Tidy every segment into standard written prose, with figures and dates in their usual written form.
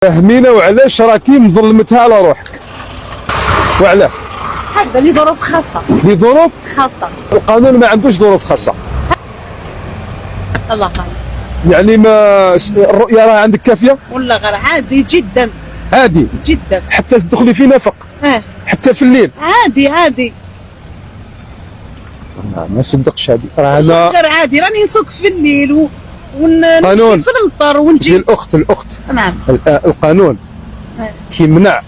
فهمينا وعلاش راكي مظلمتها على روحك؟ وعلاه؟ هذا لظروف خاصه. لظروف خاصه. القانون ما عندوش ظروف خاصه. الله غالب. يعني ما الرؤيه راه عندك كافيه؟ ولا غير عادي جدا. عادي جدا. حتى تدخلي في نفق؟ حتى في الليل؟ عادي عادي. ما صدقش هذه، راه انا غير عادي راني نسوق في الليل قانون. ونمشي في المطر ونجي. الاخت نعم. القانون كيمنع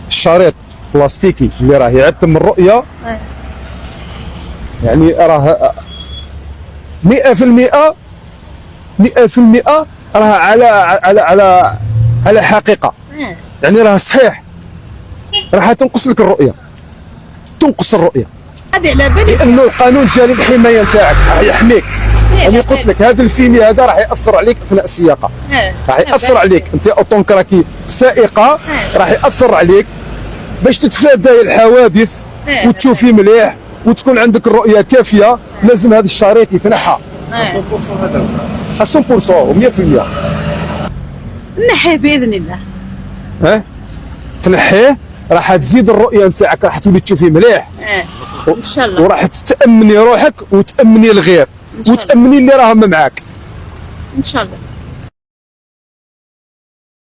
الشريط بلاستيكي اللي راه يعتم الرؤيه. يعني راه 100% 100% راه على حقيقه. يعني راه صحيح راح تنقص لك الرؤيه، تنقص الرؤيه. هذه على بالي. لانه القانون جاري الحمايه نتاعك راه يحميك. يعني قلت لك هذا الفيلم هذا راح ياثر عليك اثناء السياقه. راح ياثر عليك انت اوتونك راكي سائقه، راح ياثر عليك باش تتفادى الحوادث وتشوفي مليح وتكون عندك الرؤيه كافيه. لازم هذا الشريط يتنحى 100% و100%. نحيه باذن الله. تنحيه راح تزيد الرؤيه نتاعك، راح تولي تشوفي مليح. ان شاء الله. وراح تامني روحك وتامني الغير وتامني اللي راهم معاك ان شاء الله.